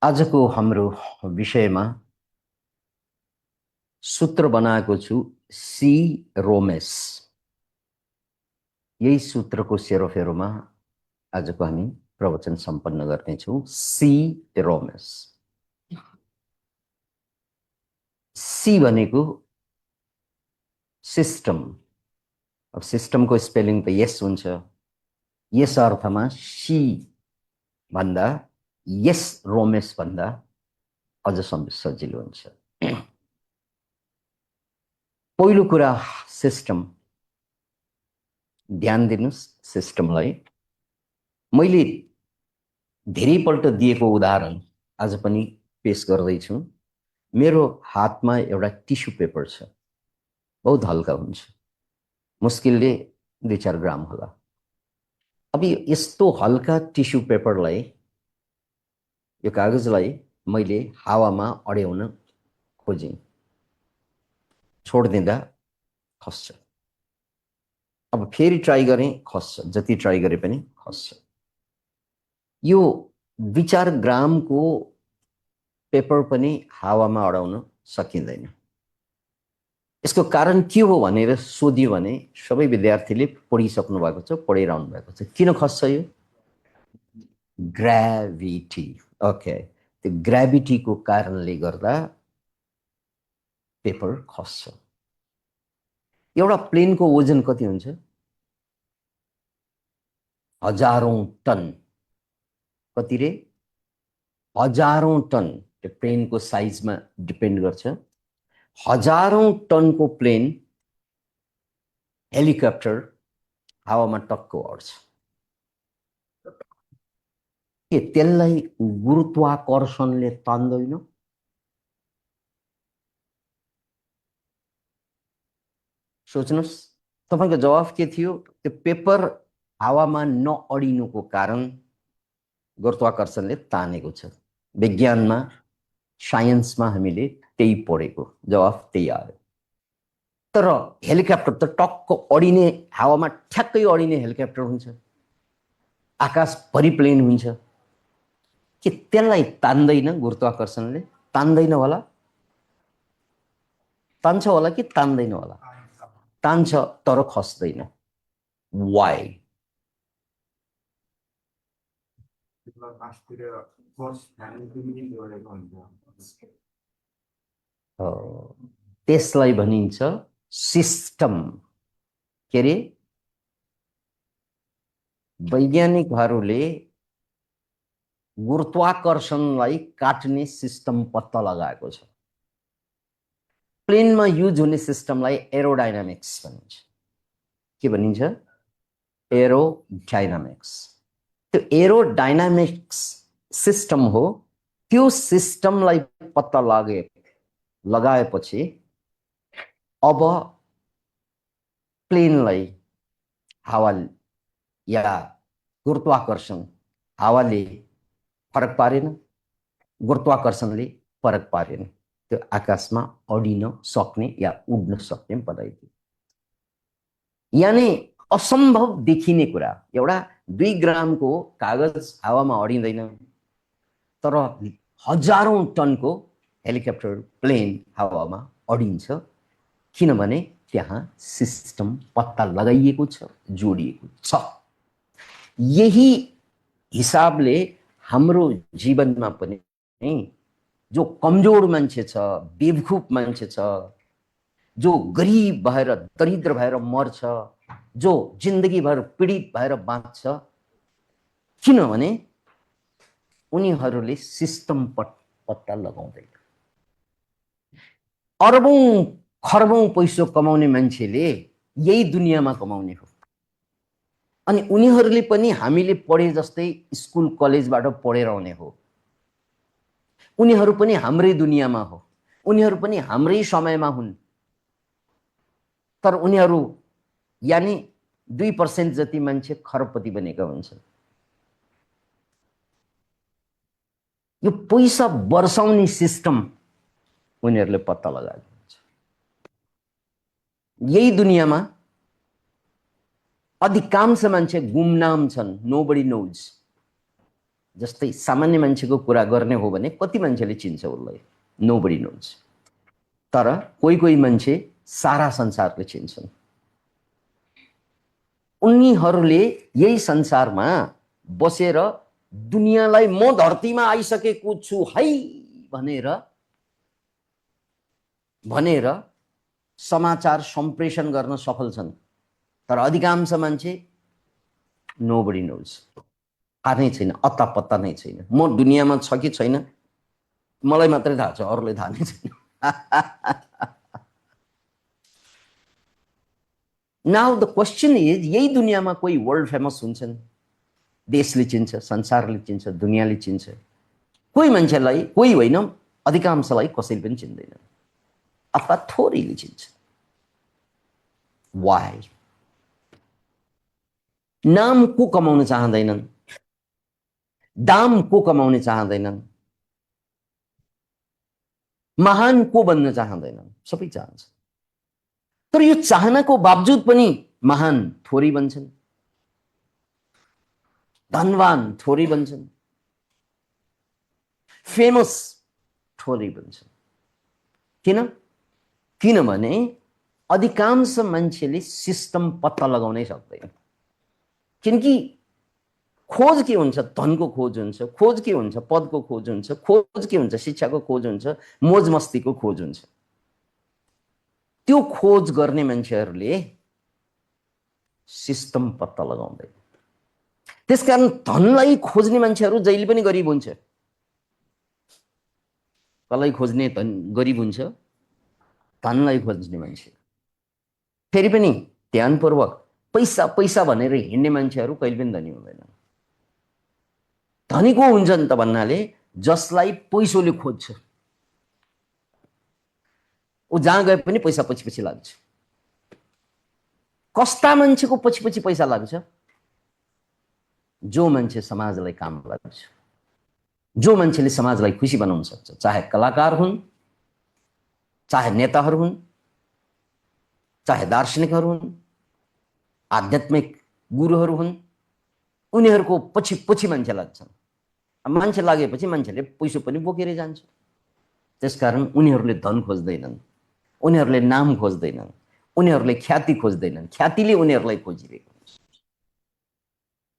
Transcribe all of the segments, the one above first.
आजको हाम्रो विषयमा सूत्र बनाएको छु सी रोमेस। यही सूत्रको सेरोफेरोमा आजको हामी प्रवचन सम्पन्न गर्नेछौँ। सी रोमेस। सी भनेको सिस्टम। अब सिस्टमको स्पेलिङ त यस हुन्छ। यस अर्थमा सी भन्दा यस रोमेस भन्दा अझ सजिलो हुन्छ। पहिलो कुरा सिस्टम। ध्यान दिनुस् सिस्टमलाई। मैले धेरैपल्ट दिएको उदाहरण आज पनि पेश गर्दैछु। मेरो हातमा एउटा टिस्यु पेपर छ, बहुत हल्का हुन्छ, मुस्किलले 2-4 ग्राम होला। अब यस्तो हल्का टिस्यु पेपरलाई, यो कागजलाई मैले हावामा अड्याउन खोजेँ, छोडिदिँदा खस्छ। अब फेरि ट्राई गरेँ, खस्छ, जति ट्राई गरे पनि खस्छ। यो 2-4 ग्रामको पेपर पनि हावामा अडाउन सकिँदैन। यसको कारण के हो भनेर सोधियो भने सबै विद्यार्थीले पढिसक्नु भएको छ, पढिरहनु भएको छ। किन खस्छ यो? ग्राभिटी। ओके, त्यो ग्राभिटीको कारणले गर्दा पेपर खस्छ। एउटा प्लेनको वजन कति हुन्छ? 1000औं टन। कति रे? 1000औं टन। त्यो प्लेनको साइजमा डिपेन्ड गर्छ। 1000औं टनको प्लेन, हेलिकप्टर हावामा टक्क अड्छ। के त्यसलाई गुरुत्वाकर्षणले तान्दैन? सोच्नुस्, तपाईको जवाफ के थियो? त्यो पेपर हावामा नअडिनुको कारण गुरुत्वाकर्षणले तानेको छ। विज्ञानमा, साइन्समा हामीले त्यही पढेको, जवाफ त्यही आयो। तर हेलिकप्टर त टक्क अडिने, हावामा ठ्याक्कै अडिने हेलिकप्टर हुन्छ, आकाशभरि प्लेन हुन्छ। के त्यसलाई तान्दैन गुरुत्वाकर्षणले? तान्दैन होला? तान्छ होला कि तान्दैन होला? तान्छ, तर खस्दैन। वाइ? त्यसलाई भनिन्छ सिस्टम। के अरे? वैज्ञानिकहरूले गुरुत्वाकर्षणलाई काट्ने सिस्टम पत्ता लगाएको छ। प्लेनमा युज हुने सिस्टमलाई एरोडाइनामिक्स भनिन्छ। के भनिन्छ? एरोडाइनामिक्स। त्यो एरोडाइनामिक्स सिस्टम हो। त्यो सिस्टमलाई पत्ता लगाएपछि अब प्लेनलाई हावा या गुरुत्वाकर्षण, हावाले फरक पारेन, गुरुत्वाकर्षणले फरक पारेन। त्यो आकाशमा अडिन सक्ने या उड्न सक्ने बनाइदियो। यानी असम्भव देखिने कुरा। एउटा 2 ग्रामको कागज हावामा अडिँदैन, तर 1000औं टनको हेलिकप्टर, प्लेन हावामा अडिन्छ। किनभने त्यहाँ सिस्टम पत्ता लगाइएको छ, जोडिएको छ। यही हिसाबले हाम्रो जीवनमा पनि जो कमजोर मान्छे छ, बेवकूफ मान्छे छ, जो गरिब भएर, दरिद्र भएर मर्छ, जो जिन्दगीभर पीडित भएर बाँच्छ, किनभने उनीहरूले सिस्टम पत्ता लगाउँदैन। अरबौं खरबौं पैसा कमाउने मान्छेले यही दुनियाँमा कमाउने हो। अनि उनीहरूले पनि हामीले पढे जस्तै स्कुल कलेजबाट पढेर आउने हो। उनीहरू पनि हाम्रै दुनियाँमा हो, उनीहरू पनि हाम्रै समयमा हुन्। तर उनीहरू यानी 2% जति मान्छे खरबपति बनेका हुन्छन्। यो पैसा बर्साउने सिस्टम उनीहरूले पत्ता लगाएको हुन्छ। यही दुनियाँमा अधिकांश मान्छे गुमनाम छन्, नोबडी नोज। जस्तै सामान्य मान्छेको कुरा गर्ने हो भने कति मान्छेले चिन्छ उसलाई? Nobody knows. तर कोही कोही मान्छे सारा संसारले चिन्छन्। उनीहरूले यही संसारमा बसेर दुनियाँलाई म धरतीमा आइसकेको छु है भनेर समाचार सम्प्रेषण गर्न सफल छन्। तर अधिकांश मान्छे नोबडी नोज, थाहा नै छैन, अत्ता पत्ता नै छैन। म दुनियाँमा छ कि छैन मलाई मात्रै थाहा छ, अरूलाई थाहा नै छैन। नाउ द क्वेसन इज, यही दुनियाँमा कोही वर्ल्ड फेमस हुन्छन्, देशले चिन्छ, संसारले चिन्छ, दुनियाँले चिन्छ। कोही मान्छेलाई, कोही होइन, अधिकांशलाई कसैले पनि चिन्दैन अथवा थोरैले चिन्छ। वाइ? नाम को कमाउन चाहँदैनन्, दाम को कमाउन चाहँदैनन्, महान को बन्न चाहँदैनन्, सबै चाहन्छ। तर यो चाहनाको बावजुद पनि महान थोरै बन्छन्, धनवान थोरै बन्छन्, फेमस थोरै बन्छन्। किन? किनभने अधिकांश मान्छेले सिस्टम पत्ता लगाउनै सक्दैन। किनकि खोज के हुन्छ? धनको खोज हुन्छ, खोज के हुन्छ? पदको खोज हुन्छ, खोज के हुन्छ? शिक्षाको खोज हुन्छ, मोज मस्तीको खोज हुन्छ। त्यो खोज गर्ने मान्छेहरूले सिस्टम पत्ता लगाउँदैन। त्यसकारण धनलाई खोज्ने मान्छेहरू जहिले पनि गरिब हुन्छ। कसलाई खोज्ने गरिब हुन्छ? धनलाई खोज्ने मान्छे। फेरि पनि ध्यानपूर्वक, पैसा पैसा भनेर हिँड्ने मान्छेहरू कहिले पनि धनी हुँदैन। धनी को हुन्छन् त भन्नाले जसलाई पैसोले खोज्छ, ऊ जहाँ गए पनि पैसा पछि पछि लाग्छ। कस्ता मान्छेको पछि पछि पैसा लाग्छ? जो मान्छे समाजलाई काम लाग्छ, जो मान्छेले समाजलाई खुसी बनाउन सक्छ, चाहे कलाकार हुन्, चाहे नेताहरू हुन्, चाहे दार्शनिकहरू हुन्, आध्यात्मिक गुरुहरू हुन्, उनीहरूको पछि पछि मान्छे लाग्छन्। मान्छे लागेपछि मान्छेले पैसा पनि बोकेर जान्छ। त्यसकारण उनीहरूले धन खोज्दैनन्, उनीहरूले नाम खोज्दैनन्, उनीहरूले ख्याति खोज्दैनन्। ख्यातिले उनीहरूलाई खोजिरहेको हुन्छ,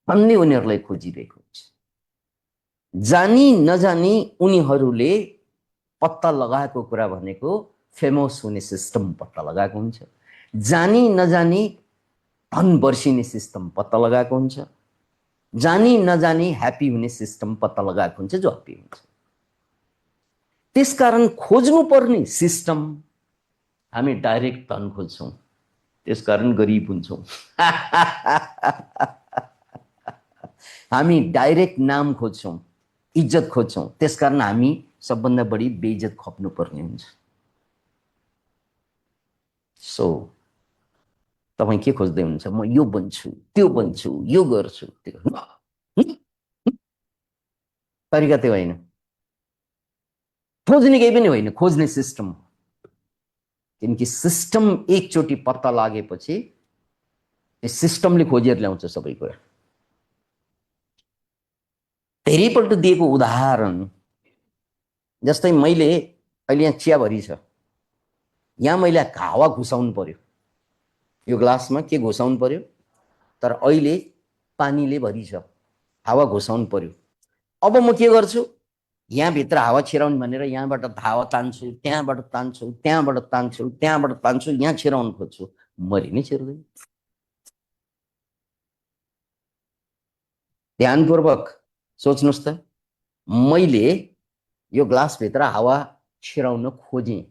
धनले उनीहरूलाई खोजिरहेको हुन्छ। जानी नजानी उनीहरूले पत्ता लगाएको कुरा भनेको फेमस हुने सिस्टम पत्ता लगाएको हुन्छ। जानी नजानी धन वर्षिने सिस्टम पत्ता लगाएको हुन्छ। जानी नजानी ह्याप्पी हुने सिस्टम पत्ता लगाएको हुन्छ, जो ह्याप्पी हुन्छ। त्यसकारण खोज्नुपर्ने सिस्टम, हामी डाइरेक्ट धन खोज्छौँ, त्यसकारण गरिब हुन्छौँ। हामी डाइरेक्ट नाम खोज्छौँ, इज्जत खोज्छौँ, त्यसकारण हामी सबभन्दा बढी बेइज्जत खप्नुपर्ने हुन्छ। सो तपाईँ के खोज्दै हुनुहुन्छ? म यो बन्छु, त्यो बन्छु, यो गर्छु, त्यो तरिका त्यो होइन। खोज्ने केही पनि होइन, खोज्ने सिस्टम। किनकि सिस्टम एकचोटि पत्ता लागेपछि सिस्टमले खोजेर ल्याउँछ सबै कुरा। धेरैपल्ट दिएको उदाहरण, जस्तै मैले अहिले यहाँ चियाभरि छ, यहाँ मैले हावा घुसाउनु पर्यो, यो ग्लासमा के घुसाउनु पर्यो, तर अहिले पानीले भरि छ, हावा घुसाउनु पर्यो। अब म के गर्छु? यहाँभित्र हावा छिराउनु भनेर यहाँबाट हावा तान्छु, त्यहाँबाट तान्छु, त्यहाँबाट तान्छु, त्यहाँबाट तान्छु, यहाँ छिराउनु खोज्छु, मरि नै छिर्दैन। ध्यानपूर्वक सोच्नुहोस् त, मैले यो ग्लासभित्र हावा छिराउन खोजेँ,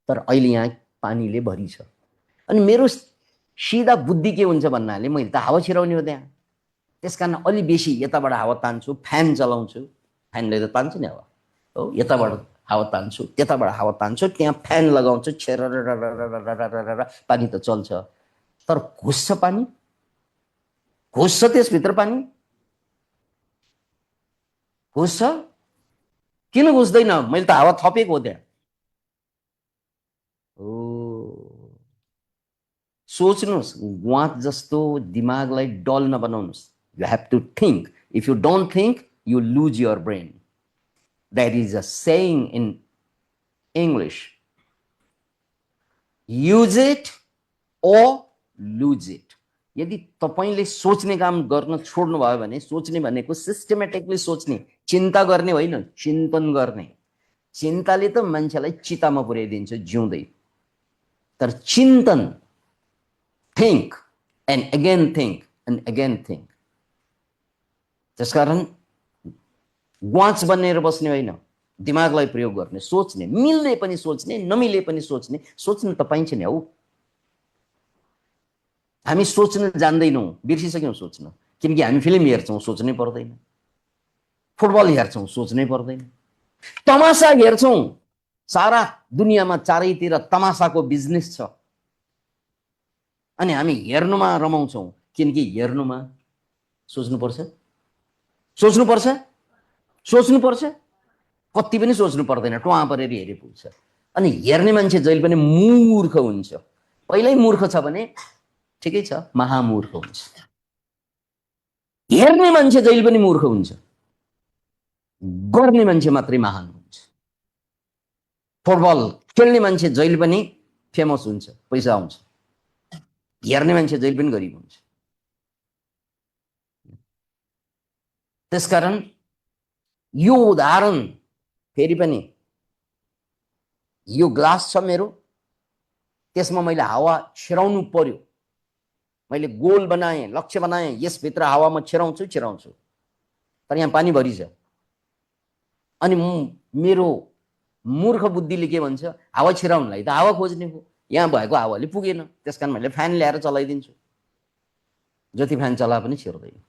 तर अहिले यहाँ पानीले भरि छ। अनि मेरो सिधा बुद्धि के हुन्छ भन्नाले मैले त हावा छिराउने हो त्यहाँ, त्यसकारण अलि बेसी यताबाट हावा तान्छु, फ्यान चलाउँछु, फ्यानले त तान्छ नि हावा, हो, यताबाट हावा तान्छु, त्यताबाट हावा तान्छु, त्यहाँ फ्यान लगाउँछु, पानी त चल्छ, तर घुस्छ पानी? घुस्छ त्यसभित्र पानी? घुस्छ? किन घुस्दैन? मैले त हावा थपेको हो त्यहाँ। सोच्नुहोस्, ग्वाथ जस्तो दिमागलाई डल नबनाउनुहोस्। You have to think. If you don't think, you lose your brain. That is a saying in English. Use it or lose it. यदि तपाईले सोच्ने काम गर्न छोड्नु भयो भने, सोच्ने भनेको सिस्टमेटिकली सोच्ने, चिन्ता गर्ने होइन, चिन्तन गर्ने। चिन्ताले त मान्छेलाई चितामा पुर्याइदिन्छ जिउँदै, तर चिन्तन, think and again think and again think। त्यसकारण ग्वाच बनेर बस्ने होइन, दिमागलाई प्रयोग गर्ने, सोच्ने, मिल्ने पनि सोच्ने, नमिले पनि सोच्ने। सोच्नु त पाइन्छ नि हौ। हामी सोच्न जान्दैनौँ, बिर्सिसक्यौँ सोच्न, किनकि हामी फिल्म हेर्छौँ, सोच्नै पर्दैन। फुटबल हेर्छौँ, सोच्नै पर्दैन। तमासा हेर्छौँ, सारा दुनियाँमा चारैतिर तमासाको बिजनेस छ, अनि हामी हेर्नुमा रमाउँछौँ, किनकि हेर्नुमा सोच्नुपर्छ, सोच्नुपर्छ, सोच्नुपर्छ। कति पनि सोच्नु पर्दैन, टुवा परेर हेरे पुग्छ। अनि हेर्ने मान्छे जहिले पनि मूर्ख हुन्छ। पहिल्यै मूर्ख छ भने ठिकै छ, महामूर्ख हुन्छ। हेर्ने मान्छे जहिले पनि मूर्ख हुन्छ, गर्ने मान्छे मात्रै महान हुन्छ। फुटबल खेल्ने मान्छे जहिले पनि फेमस हुन्छ, पैसा आउँछ। हेर्ने मान्छे जहिले पनि गरिब हुन्छ। त्यसकारण यो उदाहरण फेरि पनि, यो ग्लास छ मेरो, त्यसमा मैले हावा छिराउनु पर्यो। मैले गोल बनाएँ, लक्ष्य बनाएँ, यसभित्र हावा म छिराउँछु छिराउँछु, तर यहाँ पानी भरि छ। अनि मेरो मूर्ख बुद्धिले के भन्छ, हावा छिराउनलाई त हावा खोज्ने हो, यहाँ भएको हावाले पुगेन, त्यसकारण मैले फ्यान ल्याएर चलाइदिन्छु। जति फ्यान चला पनि छिर्दैन,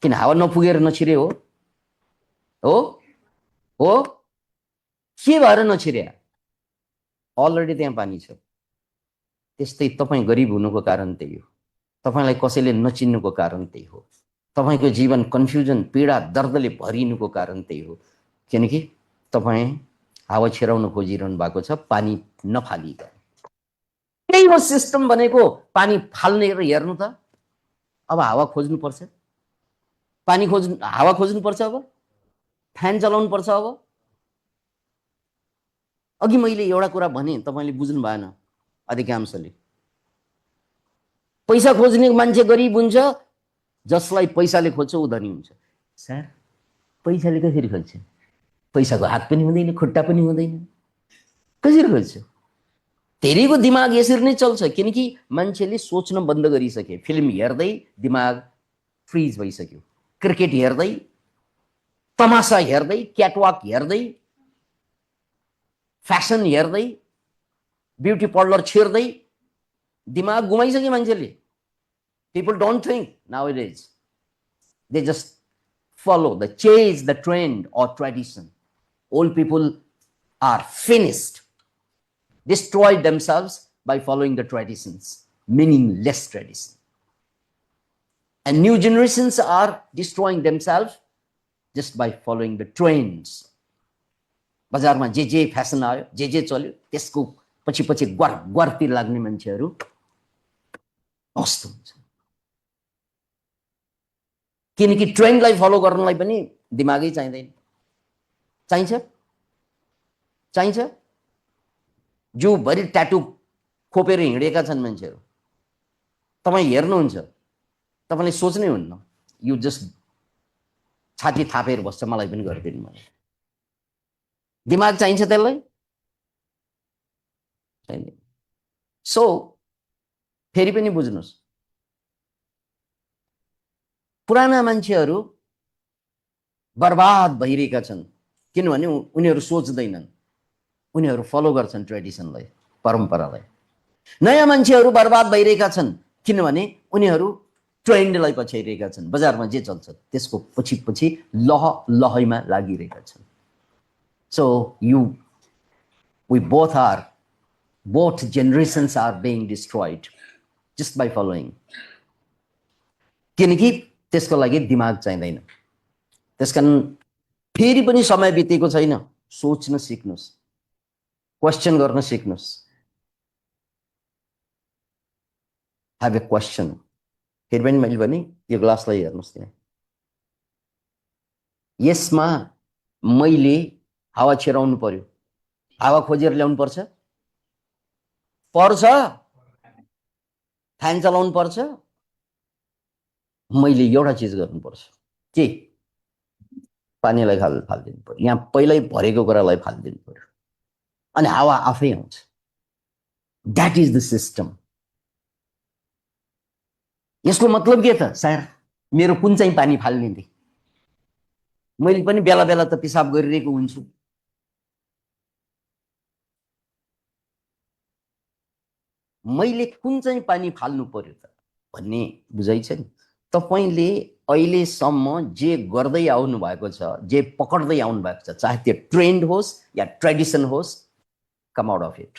किन हावा नपुगेर नछिरे हो? हो हो के भएर नछिर्या? अलरेडी त्यहाँ पानी छ। त्यस्तै तपाईँ गरिब हुनुको कारण त्यही हो, तपाईलाई कसैले नचिन्नुको कारण त्यही हो, तपाईको जीवन कन्फ्युजन, पीडा, दर्दले भरिनुको कारण त्यही हो, किनकि तपाईँ हावा छिराउन खोजिरहनु भएको छ, पानी नफालिकन। त्यही हो सिस्टम भनेको, पानी फाल्ने र हेर्नु त। अब हावा खोज्नुपर्छ, पानी खोज्नु, हावा खोज्नुपर्छ, अब फ्यान चलाउनु पर्छ। अब अघि मैले एउटा कुरा भने, तपाईले बुझ्नु भएन। अधिकांशले पैसा खोज्ने मान्छे गरिब हुन्छ, जसलाई पैसाले खोज्छ ऊ धनी हुन्छ। सर पैसाले कसरी खोज्छ? पैसाको हात पनि हुँदैन, खुट्टा पनि हुँदैन, कसरी खोज्छ? धेरैको दिमाग यसरी नै चल्छ, किनकि मान्छेले सोच्न बन्द गरिसके। फिल्म हेर्दै दिमाग फ्रिज भइसक्यो, क्रिकेट हेर्दै, तमासा हेर्दै, क्याटवाक हेर्दै, फ्यासन हेर्दै, ब्युटी पार्लर छिर्दै दिमाग गुमाइसक्यो मान्छेले। People don't think nowadays. They just follow, they chase the trend or tradition. Old people are finished, destroyed themselves by following the traditions, meaningless tradition. And new generations are destroying themselves just by following the trends. बजारमा जे fashion आयो, जे चल्यो, त्यसको पछि पछि ग्वारतिर लाग्ने मान्छेहरू कस्तो हुन्छ। किनकि ट्रेन्डलाई फलो गर्नलाई पनि दिमागै चाहिँदैन। चाहिन्छ चाहिन्छ जिउभरि ट्याटु खोपेर हिँडेका छन् मान्छेहरू। तपाईँ हेर्नुहुन्छ, तपाईँले सोच्नै हुन्न, यु जस्ट छाती थापेर बस्छ, मलाई पनि गरिदिनु मलाई। दिमाग चाहिन्छ त्यसलाई? चाहिँदैन। सो फेरि पनि बुझ्नुहोस्, पुराना मान्छेहरू बर्बाद भइरहेका छन्, किनभने उनीहरू सोच्दैनन्, उनीहरू फलो गर्छन् ट्रेडिसनलाई, परम्परालाई। नयाँ मान्छेहरू बर्बाद भइरहेका छन्, किनभने उनीहरू ट्रेन्डलाई पछ्याइरहेका छन्। बजारमा जे चल्छ त्यसको पछि पछि लहैमा लागिरहेका छन्। So both generations are being destroyed just by following. किनकि त्यसको लागि दिमाग चाहिँदैन। त्यसकारण फेरि पनि समय बितेको छैन, सोच्न सिक्नुस्, क्वेश्चन गर्न सिक्नुस्। Have a question. फेरि पनि मैले भने यो ग्लासलाई हेर्नुस् त्यहाँ, यसमा मैले हावा छिराउनु पर्यो, हावा खोजेर ल्याउनु पर्छ, फ्यान चलाउनु पर्छ, मैले एउटा चिज गर्नुपर्छ, के पानीलाई फालिदिनु पर्यो, यहाँ पहिल्यै भरेको कुरालाई फालिदिनु पर्यो अनि हावा आफै आउँछ। That is the system. यसको मतलब के त सर, मेरो कुन चाहिँ पानी फाल्ने थिए, मैले पनि बेला बेला त पिसाब गरिरहेको हुन्छु, मैले कुन चाहिँ पानी फाल्नु पर्यो त भन्ने बुझाइ छ नि। तपाईले अहिलेसम्म जे गर्दै आउनु भएको छ, जे पकड्दै आउनु भएको छ, चाहे त्यो ट्रेन्ड होस् या ट्रेडिसन होस्, कम out of it,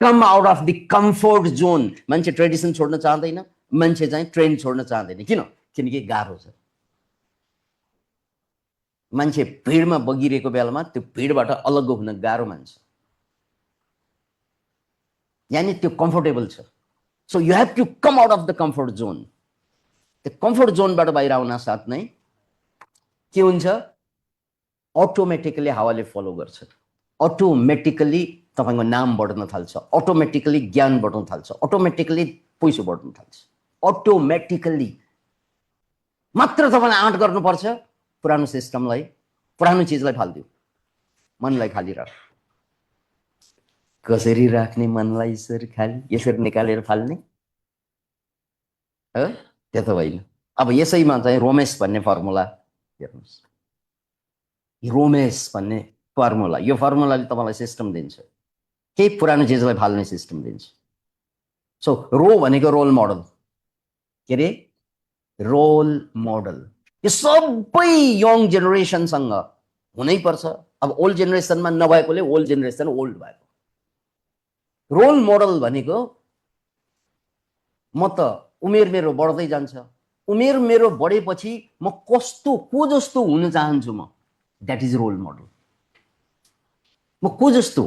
com out of the comfort John. मान्छे ट्रेडिसन छोड्न चाहँदैन, मान्छे चाहिँ ट्रेन्ड छोड्न चाहँदैन। किन? किनकि गाह्रो छ। मान्छे भिडमा बगिरहेको बेलामा त्यो भिडबाट अलग हुन गाह्रो मान्छ, यानी त्यो कम्फोर्टेबल छ। So you have to come out of the comfort zone. त्यो कम्फोर्ट जोनबाट बाहिर आउन साथ नै के हुन्छ, अटोमेटिकली हावाले फलो गर्छ, अटोमेटिकली तपाईको नाम बढ्न थाल्छ, अटोमेटिकली ज्ञान बढ्न थाल्छ, अटोमेटिकली पैसा बढ्न थाल्छ। अटोमेटिकली मात्र तपाईले आँट गर्नुपर्छ, पुरानो सिस्टमलाई, पुरानो चिजलाई फाल्दियो, मनलाई खाली राख। कसरी राख्ने मनलाई सर खाली? यसरी निकालेर फाल्ने हो? त्यो त होइन। अब यसैमा चाहिँ रोमेस भन्ने फर्मुला हेर्नुहोस्, रोमेस भन्ने फर्मुला, यो फर्मुलाले तपाईँलाई सिस्टम दिन्छ, केही पुरानो चिजलाई फाल्ने सिस्टम दिन्छ। सो रो भनेको रोल मोडल, के अरे रोल मोडल। यो सबै यङ जेनेरेसनसँग हुनैपर्छ। अब ओल्ड जेनेरेसनमा नभएकोले ओल्ड जेनेरेसन ओल्ड भएको। रोल मोडल भनेको म त उमेर मेरो बढ्दै जान्छ, उमेर मेरो बढेपछि म कस्तो को जस्तो हुन चाहन्छु म, द्याट इज रोल मोडल। म को जस्तो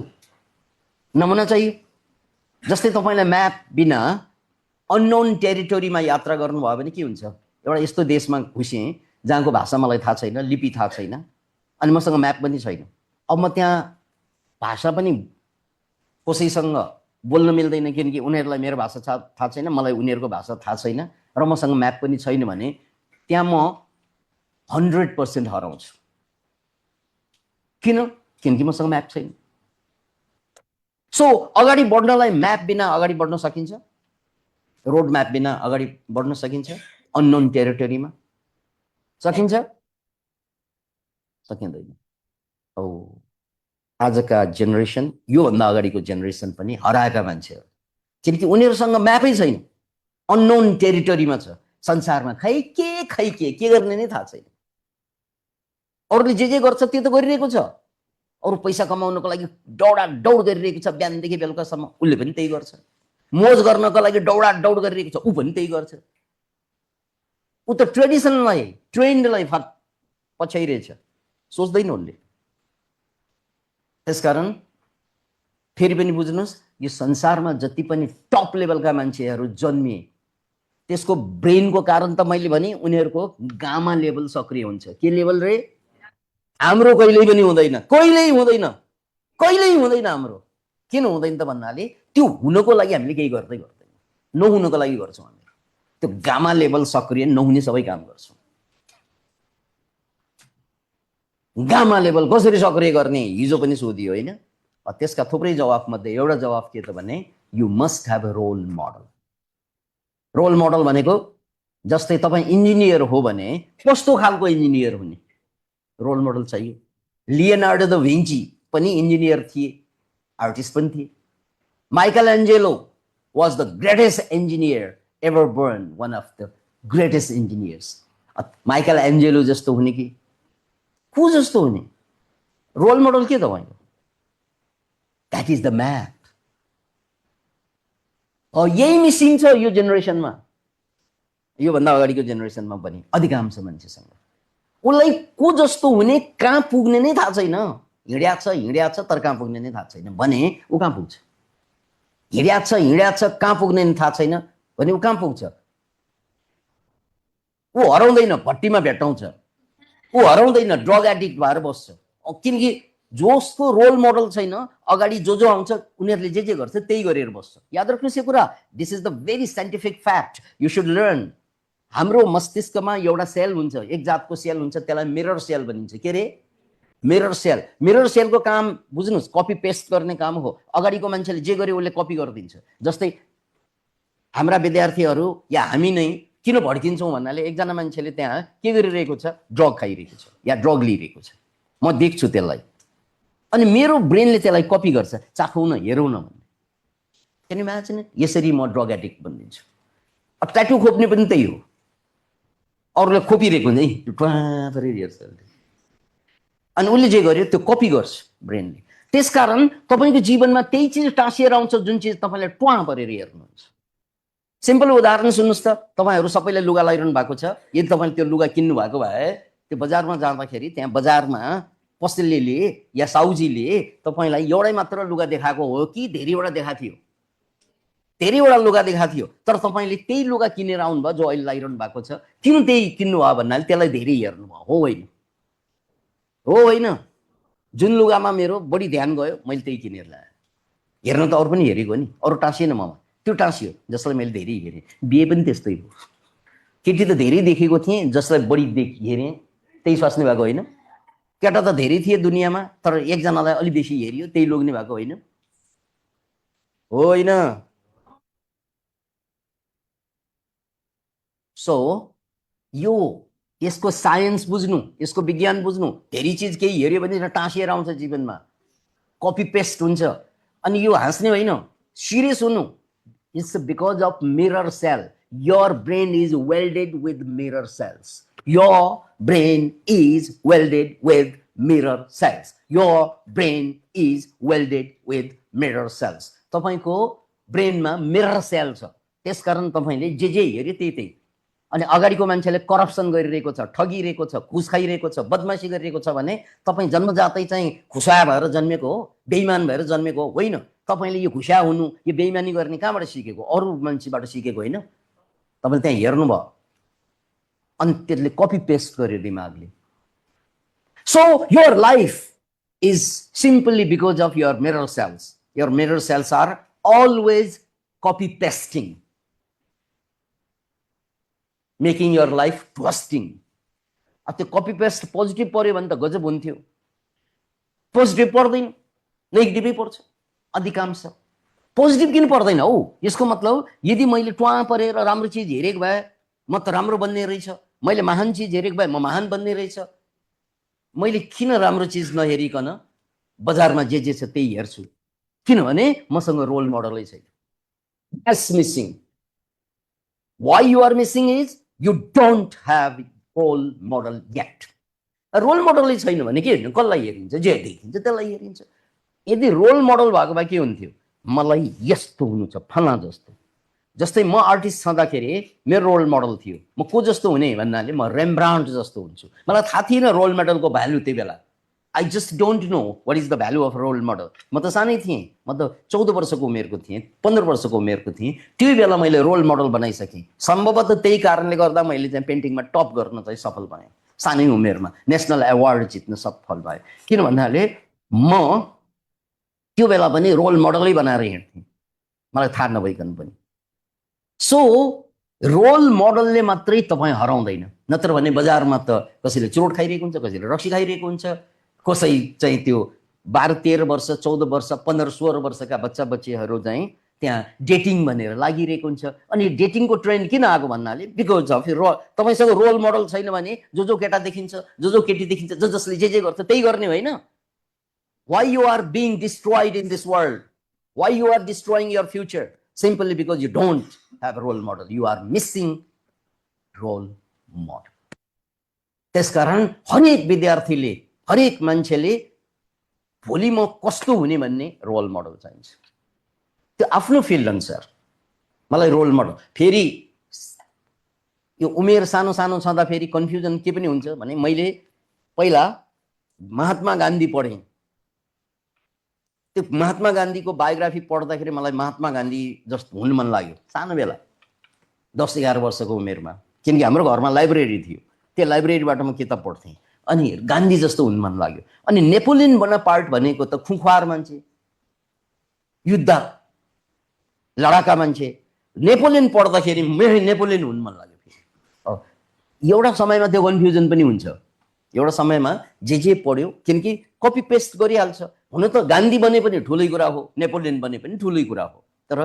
नहुन चाहियो। जस्तै तपाईँलाई म्याप बिना अननोन टेरिटोरीमा यात्रा गर्नुभयो भने के हुन्छ? एउटा यस्तो देशमा घुसेँ जहाँको भाषा मलाई थाहा छैन, लिपि थाहा छैन, अनि मसँग म्याप पनि छैन। अब म त्यहाँ भाषा पनि कसैसँग बोल्न मिल्दैन, किनकि उनीहरूलाई मेरो भाषा थाहा छैन, मलाई उनीहरूको भाषा थाहा छैन, र मसँग म्याप पनि छैन भने त्यहाँ म 100% हराउँछु। किन? किनकि मसँग म्याप छैन। सो अगाडि बढ्नलाई म्याप बिना अगाडि बढ्न सकिन्छ? रोड म्याप बिना अगाडि बढ्न सकिन्छ? अननोन टेरिटोरीमा सकिन्छ? सकिँदैन। औ आजका जेनेरेसन, योभन्दा अगाडिको जेनेरेसन पनि हराएका मान्छेहरू, किनकि उनीहरूसँग म्यापै छैन, अननोन टेरिटोरीमा छ संसारमा। खै के गर्ने नै थाहा छैन। अरूले जे गर्छ त्यो त गरिरहेको छ। अरू पैसा कमाउनको लागि दौड गरिरहेको छ बिहानदेखि बेलुकासम्म, उसले पनि त्यही गर्छ। मोज गर्नको लागि दौड गरिरहेको छ, ऊ पनि त्यही गर्छ। ऊ त ट्रेडिसनलाई, ट्रेन्डलाई पछ्याइरहेछ, सोच्दैन उसले। त्यसकारण फेरि पनि बुझ्नुहोस्, यो संसारमा जति पनि टप लेभलका मान्छेहरू जन्मिए त्यसको ब्रेनको कारण त मैले भने उनीहरूको गामा लेभल सक्रिय हुन्छ। के लेभल रे? हाम्रो कहिल्यै पनि हुँदैन, कहिल्यै हुँदैन हाम्रो। किन हुँदैन त भन्नाले त्यो हुनको लागि हामीले केही गर्दै गर्दैन, नहुनको लागि गर्छौँ हामी। त्यो गामा लेभल सक्रिय नहुने सबै काम गर्छौँ। गामा लेभल कसरी सक्रिय गर्ने हिजो पनि सोधियो होइन? त्यसका थुप्रै जवाफ मध्ये एउटा जवाफ के त भने, you must have a role model. Role model भनेको जस्तै तपाईँ इन्जिनियर हो भने कस्तो खालको इन्जिनियर हुने, रोल मोडल चाहियो। लियोनार्डो द भिन्ची पनि इन्जिनियर थिए, आर्टिस्ट पनि थिए। Michelangelo was the greatest engineer ever born, one of the greatest engineers. Michelangelo जस्तो हुने कि को जस्तो हुने? रोल मोडल के तपाईँको? That is the map. यही मिसिङ छ यो जेनेरेसनमा, योभन्दा अगाडिको जेनेरेसनमा पनि अधिकांश मान्छेसँग। उसलाई को जस्तो हुने, कहाँ पुग्ने नै थाहा छैन। हिँड्या छ तर कहाँ पुग्ने नै थाहा छैन भने ऊ कहाँ पुग्छ? हिँड्या छ कहाँ पुग्ने नै थाहा छैन भने ऊ कहाँ पुग्छ? ऊ हराउँदैन, भट्टीमा भेट्टाउँछ। ऊ हराउँदैन, ड्रग एडिक्ट भएर बस्छ। किनकि जसको रोल मोडल छैन, अगाडि जो जो आउँछ उनीहरूले जे गर्छ त्यही गरेर बस्छ। याद राख्नुहोस् यो कुरा, this is the very scientific fact, you should learn. हाम्रो मस्तिष्कमा एउटा सेल हुन्छ, एक जातको सेल हुन्छ, त्यसलाई मिरर सेल भनिन्छ। के अरे? Mirror sale. मिरर सेलको काम बुझ्नुहोस्, कपी पेस्ट गर्ने काम हो। अगाडिको मान्छेले जे गर्यो उसले कपी गरिदिन्छ। जस्तै हाम्रा विद्यार्थीहरू या हामी नै किन भड्किन्छौँ भन्नाले एकजना मान्छेले त्यहाँ के गरिरहेको छ, ड्रग खाइरहेको छ या ड्रग लिइरहेको छ, म देख्छु त्यसलाई, अनि मेरो ब्रेनले त्यसलाई कपी गर्छ, चाखौँ न, हेरौँ न भन्ने। Can you imagine? यसरी म ड्रग एडिक्ट बनिदिन्छु। अब ट्याटु खोप्ने पनि त्यही हो, अरूले खोपिरहेको हुन्छ है, ट्वाँ हेर्छ, अनि उसले जे गर्यो त्यो कपी गर्छ ब्रेनले। त्यसकारण तपाईँको जीवनमा त्यही चिज टाँसिएर आउँछ जुन चिज तपाईँलाई ट्वाँ परेर हेर्नुहुन्छ। सिम्पल उदाहरण सुन्नुहोस् त, तपाईँहरू सबैले लुगा लगाइरहनु भएको छ, यदि तपाईँले त्यो लुगा किन्नु भएको भए त्यो बजारमा जाँदाखेरि त्यहाँ बजारमा पसलेले या साउजीले तपाईँलाई एउटै मात्र लुगा देखाएको हो कि धेरैवटा देखाएको थियो? धेरैवटा लुगा देखाएको थियो, तर तपाईँले त्यही लुगा किनेर आउनुभयो जो अहिले लगाइरहनु भएको छ। किन त्यही किन्नु भयो भन्नाले त्यसलाई धेरै हेर्नुभयो हो होइन? हो होइन? जुन लुगामा मेरो बढी ध्यान गयो मैले त्यही किनेर ल्याएँ। हेर्न त अरू पनि हेरेको नि, अरू टाँसिएन ममा, त्यो टाँसियो जसलाई मैले धेरै हेरेँ। बिहे पनि त्यस्तै हो, केटी त धेरै देखेको थिएँ, जसलाई बढी हेरेँ त्यही स्वास्नी भएको होइन। केटा त धेरै थिए दुनियाँमा, तर एकजनालाई अलि बेसी हेरियो त्यही लोग्ने भएको होइन? होइन। सो यो यसको साइन्स बुझ्नु, यसको विज्ञान बुझ्नु। धेरै चिज केही हेऱ्यो भने टाँसिएर आउँछ जीवनमा, कपी पेस्ट हुन्छ। अनि यो हाँस्ने होइन, सिरियस हुनु। It's because of mirror cell. Your brain is welded with mirror cells. Your brain is welded with mirror cells. Your brain is welded with mirror cells. तपाईँको ब्रेनमा मिरर सेल छ, त्यसकारण तपाईँले जे हेऱ्यो त्यही। अनि अगाडिको मान्छेले करप्सन गरिरहेको छ, ठगिरहेको छ, घुस खाइरहेको छ, बदमासी गरिरहेको छ भने तपाईँ जन्मजातै चाहिँ खुसा भएर जन्मेको हो, बेइमान भएर जन्मेको हो होइन। तपाईँले यो खुसा हुनु, यो बेइमानी गर्ने कहाँबाट सिकेको? अरू मान्छेबाट सिकेको होइन, तपाईँले त्यहाँ हेर्नुभयो अनि त्यसले कपी पेस्ट गर्यो दिमागले। So your life is simply because of your mirror cells. Your mirror cells are always copy pasting, making your life twisting. अब त्यो कपी पेस्ट पोजिटिभ पर्यो भने त गजब हुन्थ्यो, पोजिटिभ पर्दैन, नेगेटिभै पर्छ अधिकांश। पोजिटिभ किन पर्दैन हौ? यसको मतलब यदि मैले ट्वाँ परेर राम्रो चिज हेरेको भए म त राम्रो बन्ने रहेछ, मैले महान चिज हेरेको भए म महान बन्ने रहेछ। मैले किन राम्रो चिज नहेरिकन बजारमा जे छ त्यही हेर्छु? किनभने मसँग रोल मोडलै छैन। That's missing. Why you are missing is you don't have role model yet. Role मोडलै छैन भने के हेर्नु? कसलाई हेरिन्छ? जे देखिन्छ त्यसलाई हेरिन्छ। यदि रोल मोडल भएको भए के हुन्थ्यो? मलाई यस्तो हुनु छ फला जस्तो। जस्तै म आर्टिस्ट छँदाखेरि मेरो रोल मोडल थियो, म को जस्तो हुने भन्नाले म रेम्ब्रान्ड जस्तो हुन्छु। मलाई थाहा थिएन रोल मोडलको भ्यालु त्यही बेला। I just don't know what is the value of role model. म त सानै थिएँ, म त 14 वर्षको उमेरको थिएँ, 15 वर्षको उमेरको थिएँ। त्यो बेला मैले रोल मोडल बनाइसकेँ। सम्भवतः त्यही कारणले गर्दा मैले चाहिँ पेन्टिङमा टप गर्न चाहिँ सफल भएँ। सानै उमेरमा नेसनल अवार्ड जित्न सफल भएँ। किन भन्नाले म त्यो बेला पनि रोल मोडलै बनाएर हिँड्थेँ, मलाई थाहा नभइकन पनि। सो रोल मोडलले मात्रै तपाईँ हराउँदैन, नत्र भने बजारमा त कसैले चोट खाइरहेको हुन्छ, कसैले रक्सी खाइरहेको हुन्छ, कसै चाहिँ त्यो 12-13 वर्ष 14 वर्ष 15-16 वर्षका बच्चा बच्चीहरू चाहिँ त्यहाँ डेटिङ भनेर लागिरहेको हुन्छ। अनि डेटिङको ट्रेन्ड किन आएको भन्नाले बिकज अफ तपाईँसँग रोल मोडल छैन भने जो केटा देखिन्छ, जो केटी देखिन्छ, जसले जे गर्छ त्यही गर्ने होइन। Why you are being destroyed in this world, why you are destroying your future? Simply because you don't have role model. You are missing role model. त्यसकारण हरेक विद्यार्थीले, हरेक मान्छेले भोलि म कस्तो हुने भन्ने रोल मोडल चाहिन्छ। त्यो आफ्नो फिल्ड अनुसार मलाई रोल मोडल। फेरि यो उमेर सानो सानो छँदा फेरि कन्फ्युजन के पनि हुन्छ भने मैले पहिला महात्मा गान्धी पढेँ। त्यो महात्मा गान्धीको बायोग्राफी पढ्दाखेरि मलाई महात्मा गान्धी जस्तो हुनु मन लाग्यो सानो बेला, 10-11 वर्षको उमेरमा। किनकि हाम्रो घरमा लाइब्रेरी थियो, त्यो लाइब्रेरीबाट म किताब पढ्थेँ। अनि गान्धी जस्तो हुन मन लाग्यो। अनि नेपोलियन बोनापार्ट भनेको त खुँख्वार मान्छे, युद्ध लडाका मान्छे। नेपोलियन पढ्दाखेरि मेरो नेपोलियन हुन मन लाग्यो फेरि। एउटा समयमा त्यो कन्फ्युजन पनि हुन्छ, एउटा समयमा जे पढ्यो, किनकि कपी पेस्ट गरिहाल्छ। हुन त गान्धी बने पनि ठुलै कुरा हो, नेपोलियन बने पनि ठुलै कुरा हो, तर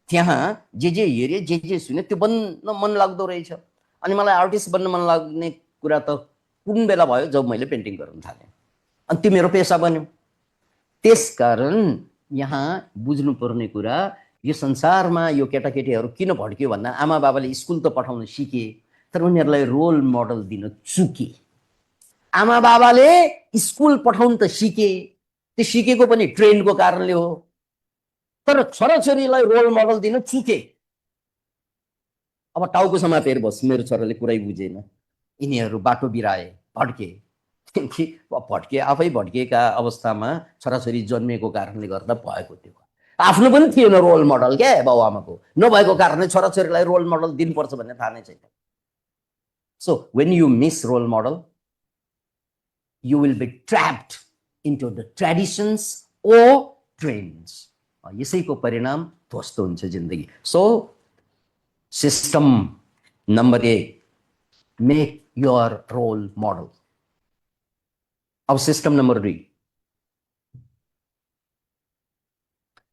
त्यहाँ जे हेऱ्यो, जे सुन्यो त्यो बन्न मन लाग्दो रहेछ। अनि मलाई आर्टिस्ट बन्न मन लाग्ने कुरा त कुन बेला भयो जब मैले पेन्टिङ गर्न थालेँ, अनि त्यो मेरो पेसा बन्यो। त्यसकारण यहाँ बुझ्नुपर्ने कुरा, यो संसारमा यो केटाकेटीहरू किन भड्कियो भन्दा आमा बाबाले स्कुल त पठाउन सिके, तर उनीहरूलाई रोल मोडल दिन चुके। आमा बाबाले स्कुल पठाउन त सिके, त्यो सिकेको पनि ट्रेनको कारणले हो, तर छोराछोरीलाई रोल मोडल दिन चुके। अब टाउको समातेर बस, मेरो छोराले कुरै बुझेन, यिनीहरू बाटो बिराए, भड्के। भड्के, आफै भड्किएका अवस्थामा छोराछोरी जन्मिएको कारणले गर्दा भएको त्यो। आफ्नो पनि थिएन रोल मोडल क्या बाबुआमाको, नभएको कारणले छोराछोरीलाई रोल मोडल दिनुपर्छ भन्ने थाहा नै छैन। So when you miss role model, you will be trapped into the traditions or trends. यसैको परिणाम ध्वस्त हुन्छ जिन्दगी। So system number 1, make your role model. अब सिस्टम नम्बर 2,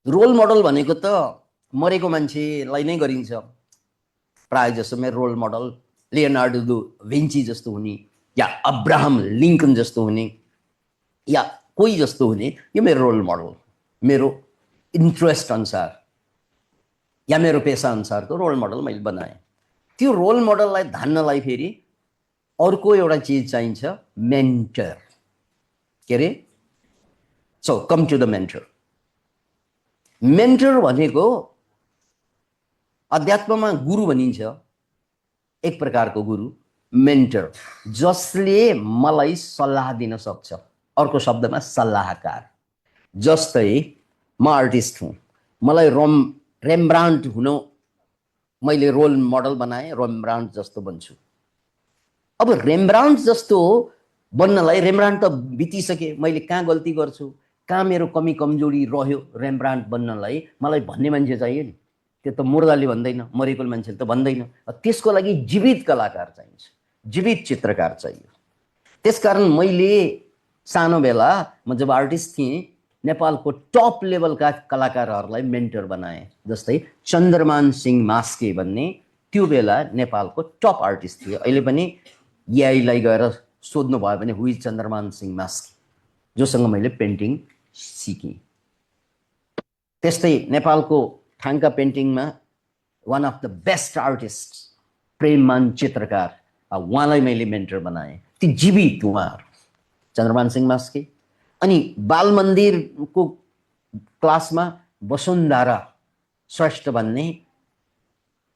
रोल मोडल भनेको त मरेको मान्छेलाई नै गरिन्छ प्राय जसो। मेरो रोल मोडल लियोनार्डो दा विन्ची जस्तो हुने, या अब्राहम लिङ्कन जस्तो हुने, या कोही जस्तो हुने, यो मेरो रोल मोडल। मेरो इन्ट्रेस्ट अनुसार या मेरो पेसा अनुसारको रोल मोडल मैले बनाएँ। त्यो रोल मोडललाई धान्नलाई फेरि अर्को एउटा चिज चाहिन्छ, मेन्टर। के अरे? So come to the mentor. Mentor भनेको अध्यात्ममा गुरु भनिन्छ, एक प्रकारको गुरु मेन्टर, जसले मलाई सल्लाह दिन सक्छ। अर्को शब्दमा सल्लाहकार। जस्तै म आर्टिस्ट हुँ, मलाई रेम्ब्रान्ड हुन मैले रोल मोडल बनाएँ, रेम्ब्रान्ड जस्तो बन्छु। अब रेम्ब्रान्ड जस्तो बन्नलाई, रेम्ब्रान्ड त बितिसके, मैले कहाँ गल्ती गर्छु, कहाँ मेरो कमी कमजोरी रह्यो रेम्ब्रान्ड बन्नलाई मलाई भन्ने मान्छे चाहियो नि। त्यो त मुर्दाले भन्दैन, मरेको मान्छेले त भन्दैन। त्यसको लागि जीवित कलाकार चाहिन्छ, जीवित चित्रकार चाहियो। त्यसकारण मैले सानो बेला म जब आर्टिस्ट थिएँ, नेपालको टप लेभलका कलाकारहरूलाई मेन्टर बनाएँ। जस्तै चन्द्रमान सिंह मास्के भन्ने त्यो बेला नेपालको टप आर्टिस्ट थियो। अहिले पनि EI गएर सोध्नु भयो भने हु इज चन्द्रमान सिंह मास्के, जोसँग मैले पेन्टिङ सिकेँ। त्यस्तै नेपालको थाङ्का पेन्टिङमा one of the best artist Premman Chitrakar, उहाँलाई मैले मेन्टर बनाएँ। ती जीवित उहाँहरू, चन्द्रमान सिंह मास्के। अनि बाल मन्दिरको क्लासमा वसुन्धरा श्रेष्ठ भन्ने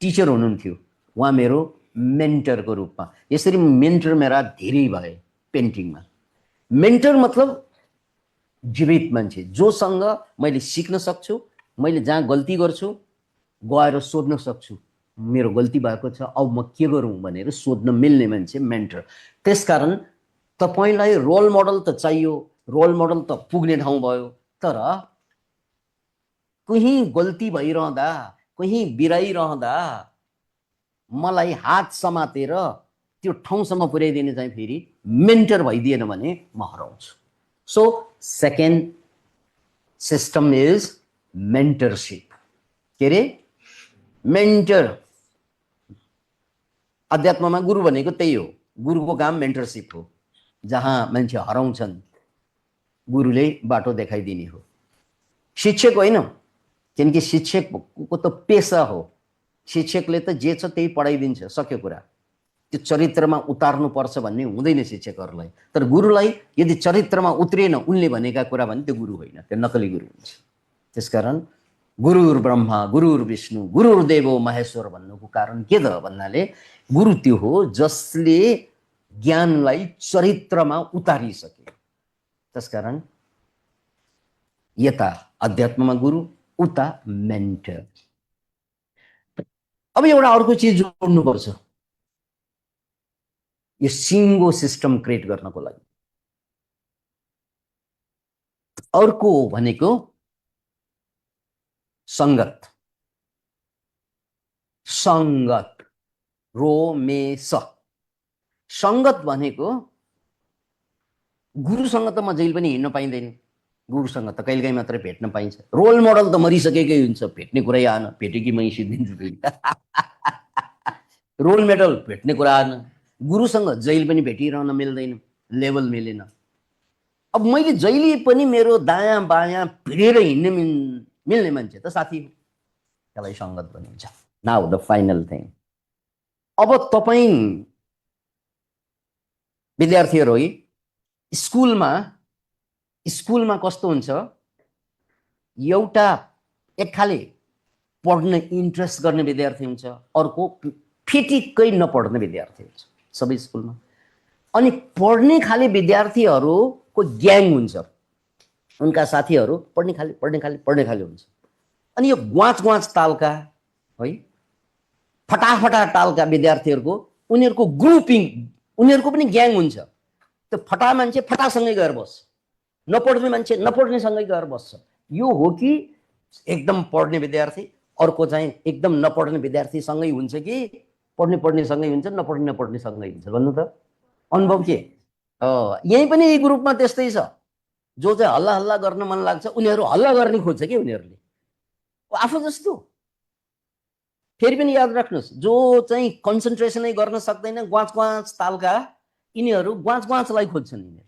टिचर हुनुहुन्थ्यो, उहाँ मेरो मेन्टरको रूपमा। यसरी मेन्टर मेरा धेरै भए पेन्टिङमा। मेन्टर मतलब जीवित मान्छे, जोसँग मैले सिक्न सक्छु, मैले जहाँ गल्ती गर्छु गएर सोध्न सक्छु, मेरो गल्ती भएको छ, अब म के गरौँ भनेर सोध्न मिल्ने मान्छे मेन्टर। त्यसकारण तपाईलाई रोल मोडल त चाहियो, रोल मोडल त पुग्ने ठाउँ भयो, तर कहीँ गल्ती भइरहँदा, कहीँ बिराइरहँदा मलाई हात समातेर त्यो ठाउँसम्म पुर्याइदिने चाहिँ फेरि मेन्टर भइदिएन भने म हराउँछु। So second system is mentorship. के अरे? मेन्टर। अध्यात्ममा गुरु भनेको त्यही हो, गुरुको काम मेन्टरसिप हो। जहाँ मान्छे हराउँछन् गुरुले बाटो देखाइदिने हो, शिक्षक होइन। किनकि शिक्षकको त पेसा हो, शिक्षकले त जे छ त्यही पढाइदिन्छ, सक्यो कुरा। त्यो चरित्रमा उतार्नुपर्छ भन्ने हुँदैन शिक्षकहरूलाई। तर गुरुलाई यदि चरित्रमा उत्रिएन उनले भनेका कुरा भने त्यो गुरु होइन, त्यो नकली गुरु हुन्छ। त्यसकारण गुरुर ब्रह्मा गुरुर विष्णु गुरुर्देवो महेश्वर भन्नुको कारण के त भन्नाले, गुरु त्यो हो जसले ज्ञानलाई चरित्रमा उतारिसके। त्यसकारण यता अध्यात्ममा गुरु, उता मेन्टर। अब एउटा अर्को चिज जोड्नुपर्छ। यो सिङ्गो सिस्टम क्रिएट गर्नको लागि। अर्को भनेको सङ्गत। सङ्गत रोमेश। सङ्गत भनेको गुरुसँग त म जहिले पनि हिँड्न पाइँदैन, गुरुसँग त कहिलेकाहीँ मात्रै भेट्न पाइन्छ। रोल मोडल त मरिसकेकै हुन्छ, भेट्ने कुरै आएन, भेटेकी मै सिद्धिन्छु फेरि। रोल मोडल भेट्ने कुरा आएन, गुरुसँग जहिले पनि भेटिरहन मिल्दैन, लेभल मिलेन। अब मैले जहिले पनि मेरो दायाँ बायाँ भिडेर हिँड्ने मिल्ने मान्छे त साथी हो, त्यसलाई सङ्गत भनिन्छ। नाउ द फाइनल थिङ, अब तपाईँ विद्यार्थीहरू है, स्कुलमा कस्तो हुन्छ, एउटा एक खाले पढ्न इन्ट्रेस्ट गर्ने विद्यार्थी हुन्छ, अर्को फिटिक्कै नपढ्ने विद्यार्थी हुन्छ सबै स्कुलमा। अनि पढ्ने खाले विद्यार्थीहरूको ग्याङ हुन्छ, उनका साथीहरू पढ्ने खाले हुन्छ। अनि यो ग्वाच तालका है, फटाफटा तालका विद्यार्थीहरूको उनीहरूको ग्रुपिङ, उनीहरूको पनि ग्याङ हुन्छ। त्यो फटा मान्छे फटासँगै गएर बस्छ, नपढ्ने मान्छे नपढ्नेसँगै गएर बस्छ। यो हो कि एकदम पढ्ने विद्यार्थी अर्को चाहिँ एकदम नपढ्ने विद्यार्थीसँगै हुन्छ कि पढ्नेसँगै हुन्छ, नपढ्नेसँगै हुन्छ? भन्नु त, अनुभव के? यहीँ पनि यही ग्रुपमा त्यस्तै छ। जो चाहिँ हल्ला हल्ला गर्न मन लाग्छ उनीहरू हल्ला गर्ने खोज्छ कि उनीहरूले आफू जस्तो। फेरि पनि याद राख्नुहोस्, जो चाहिँ कन्सन्ट्रेसनै गर्न सक्दैन ग्वाच तालका, यिनीहरू ग्वाचलाई खोज्छन्। यिनीहरू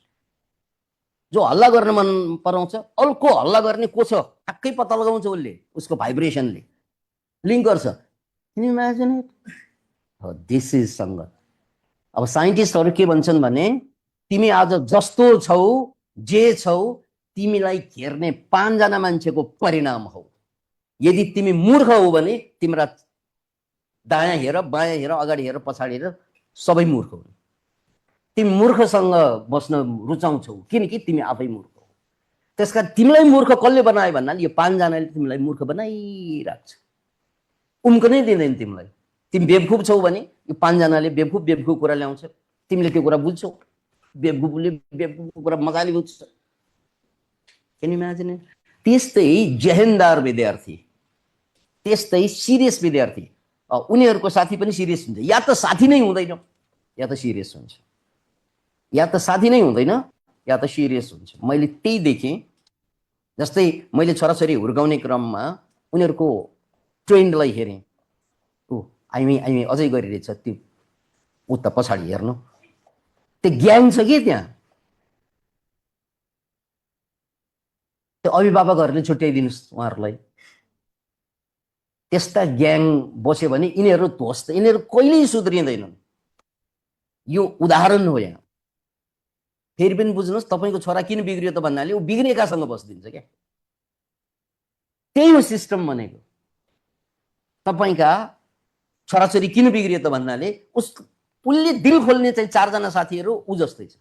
जो हल्ला गर्न मन पराउँछ, अर्को हल्ला गर्ने को छ ठ्याक्कै पत्ता लगाउँछ, उसले उसको भाइब्रेसनले लिङ्क गर्छ। दिस इज सङ्गत। अब साइन्टिस्टहरू के भन्छन् भने, तिमी आज जस्तो छौ जे छौ, तिमीलाई घेर्ने 5 जना मान्छेको परिणाम हो। यदि तिमी मूर्ख हो भने तिम्रा दायाँ हेर, बायाँ हेर, अगाडि हेर, पछाडि हेर, सबै मूर्ख हुन्। तिमी मूर्खसँग बस्न रुचाउँछौ किनकि तिमी आफै मूर्ख हो। त्यसकारण तिमीलाई मूर्ख कसले बनायो भन्नाले यो 5 जनाले तिमीलाई मूर्ख बनाइराख्छ, उम्कनै दिँदैन तिमीलाई। तिमी बेवकुफ छौ भने यो 5 जनाले बेवकुफ कुरा ल्याउँछ, तिमीले त्यो कुरा बुझ्छौ। बेवकुफले बेवकुफको कुरा मजाले बुझ्छ। Can you imagine? त्यस्तै जेहेन्दार विद्यार्थी, त्यस्तै सिरियस विद्यार्थी, उनीहरूको साथी पनि सिरियस हुन्छ। या त साथी नै हुँदैन या त सिरियस हुन्छ, या त साथी नै हुँदैन या त सिरियस हुन्छ। मैले त्यही देखेँ। जस्तै मैले छोराछोरी हुर्काउने क्रममा उनीहरूको ट्रेन्डलाई हेरेँ। आइमी अझै गरिरहेछ, त्यो उता पछाडि हेर्नु, त्यो ग्याङ छ कि त्यहाँ। त्यो अभिभावकहरूले छुट्याइदिनुहोस् उहाँहरूलाई। त्यस्ता ग्याङ बस्यो भने यिनीहरू ध्वस्त, यिनीहरू कहिल्यै सुध्रिँदैनन्। यो उदाहरण हो यहाँ। फेरि पनि बुझ्नुहोस्, तपाईँको छोरा किन बिग्रियो त भन्नाले ऊ बिग्रिएकासँग बस्दिन्छ क्या। त्यही हो सिस्टम भनेको। तपाईँका छोराछोरी किन बिग्रियो त भन्नाले उसले दिल खोल्ने चाहिँ 4 जना साथीहरू ऊ जस्तै छ।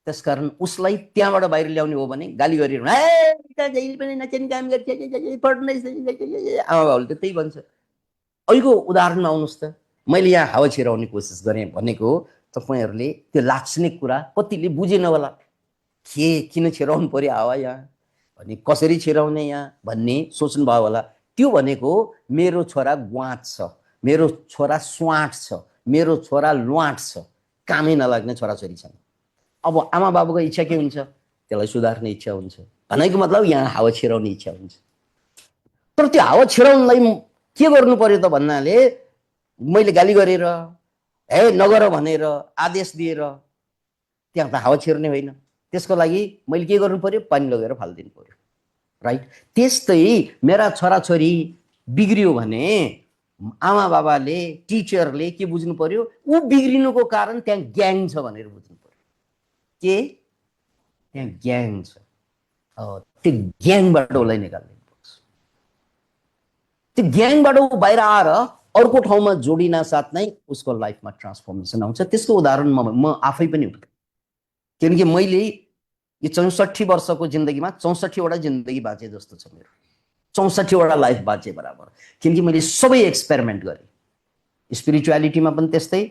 त्यसकारण उसलाई त्यहाँबाट बाहिर ल्याउने हो भने गाली गरिरहनु, जहिले पनि नचाहिने काम गर्छ, आमाबाउले त त्यही भन्छ। अहिलेको उदाहरणमा आउनुहोस् त, मैले यहाँ हावा छिराउने कोसिस गरेँ भनेको तपाईँहरूले त्यो लाक्षणिक कुरा कतिले बुझेन होला। किन छिराउनु पर्यो हावा यहाँ, अनि कसरी छिराउने यहाँ भन्ने सोच्नुभयो होला। त्यो भनेको मेरो छोरा ग्वाच छ, मेरो छोरा स्वाट छ, मेरो छोरा ल्वाट छ, कामै नलाग्ने छोराछोरी छन्। अब आमा बाबुको इच्छा के हुन्छ? त्यसलाई सुधार्ने इच्छा हुन्छ। भनेको मतलब यहाँ हावा छिराउने इच्छा हुन्छ। तर त्यो हावा छिराउनलाई के गर्नु पर्यो त भन्नाले मैले गाली गरेर, हे नगर भनेर आदेश दिएर त्यहाँ त हावा छिर्ने होइन। त्यसको लागि मैले के गर्नु पर्यो? पानी लगेर फालिदिनु पर्यो, राइट? त्यस्तै मेरा छोराछोरी बिग्रियो भने आमा बाबाले, टिचरले के बुझ्नु पर्यो? ऊ बिग्रिनुको कारण त्यहाँ ग्याङ छ भनेर बुझ्नु पर्यो। के त्यहाँ ग्याङ छ, त्यो ग्याङबाट उसलाई निकाल्नुपर्छ। त्यो ग्याङबाट ऊ बाहिर आएर अर्को ठाउँमा जोडिन साथ नै उसको लाइफमा ट्रान्सफर्मेसन आउँछ। त्यसको उदाहरण म आफै पनि हो। किनकि मैले यो 64 वर्षको जिन्दगीमा 64वटा जिन्दगी बाँचे जस्तो छ मेरो, 64वटा लाइफ बाँचे बराबर। किनकि मैले सबै एक्सपेरिमेन्ट गरेँ। स्पिरिचुअलिटीमा पनि त्यस्तै,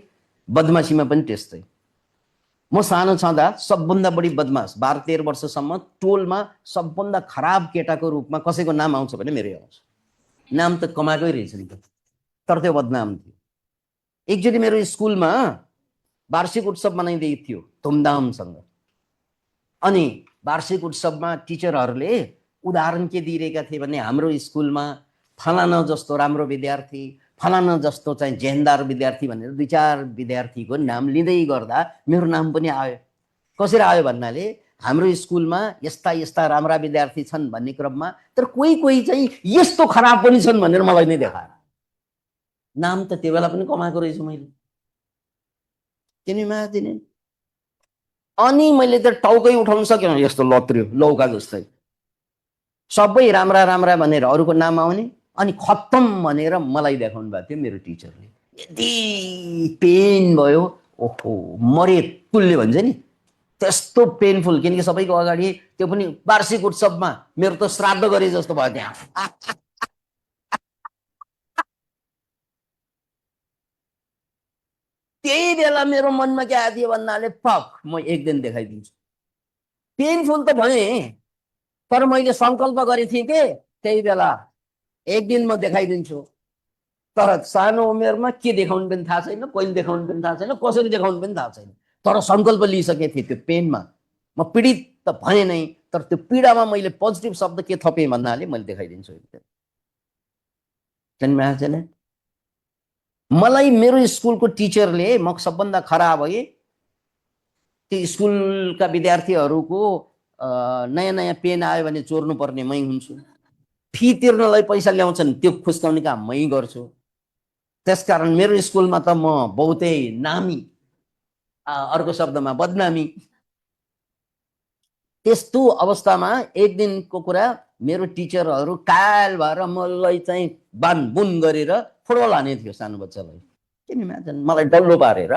बदमासीमा पनि त्यस्तै। म सानो छँदा सबभन्दा बढी बदमास 12-13 वर्षसम्म टोलमा सबभन्दा खराब केटाको रूपमा कसैको नाम आउँछ भने मेरै आउँछ। नाम त कमाएकै रहेछ नि त, तर त्यो बदनाम थियो। एकचोटि मेरो स्कुलमा वार्षिक उत्सव मनाइँदै थियो धुमधामसँग, अनि वार्षिक उत्सवमा टिचरहरूले उदाहरण के दिइरहेका थिए भने हाम्रो स्कुलमा फलाना जस्तो राम्रो विद्यार्थी, फलाना जस्तो चाहिँ जेहेन्दार विद्यार्थी भनेर 2-4 विद्यार्थीको नाम लिँदै गर्दा मेरो नाम पनि आयो। कसरी आयो भन्नाले हाम्रो स्कुलमा यस्ता यस्ता राम्रा विद्यार्थी छन् भन्ने क्रममा तर कोही कोही चाहिँ यस्तो खराब पनि छन् भनेर मलाई नै देखायो। नाम त त्यो बेला पनि कमाएको रहेछु मैले, किन इमेजिन। अनि मैले त टाउकै उठाउन सकेन, यस्तो लत्रियो लौका जस्तै सबै राम्रा राम्रा भनेर अरूको नाम आउने, अनि खत्तम भनेर मलाई देखाउनु भएको थियो मेरो टिचरले। यति पेन भयो, ओहो मरे तुल्य भन्छ नि त्यस्तो पेनफुल, किनकि सबैको अगाडि, त्यो पनि वार्षिक उत्सवमा मेरो त श्राद्ध गरे जस्तो भयो त्यहाँ। त्यही बेला मेरो मनमा के आएको थियो भन्नाले पक म एक दिन देखाइदिन्छु। पेनफुल त भए, तर मैले सङ्कल्प गरेको थिएँ के त्यही बेला एक दिन म देखाइदिन्छु। तर सानो उमेरमा के देखाउनु पनि थाहा छैन, कहिले देखाउनु पनि थाहा छैन, कसरी देखाउनु पनि थाहा छैन, तर सङ्कल्प लिइसकेको थिएँ। त्यो पेनमा म पीडित त भने नै, तर त्यो पीडामा मैले पोजिटिभ शब्द के थपेँ भन्नाले मैले देखाइदिन्छु एकदम। मलाई मेरो स्कुलको टिचरले, म सबभन्दा खराब है, त्यो स्कुलका विद्यार्थीहरूको नयाँ नयाँ पेन आयो भने चोर्नु पर्ने मै हुन्छु, फी तिर्नलाई पैसा ल्याउँछन् त्यो खुस्काउने काम मै गर्छु। त्यसकारण मेरो स्कुलमा त म बहुतै नामी, अर्को शब्दमा बदनामी। त्यस्तो अवस्थामा एक दिनको कुरा, मेरो टिचरहरू काल भएर मलाई चाहिँ बानबुन गरेर फुटबल हाने थियो सानो बच्चालाई। किन इमेजिन, मलाई डल्लो पारेर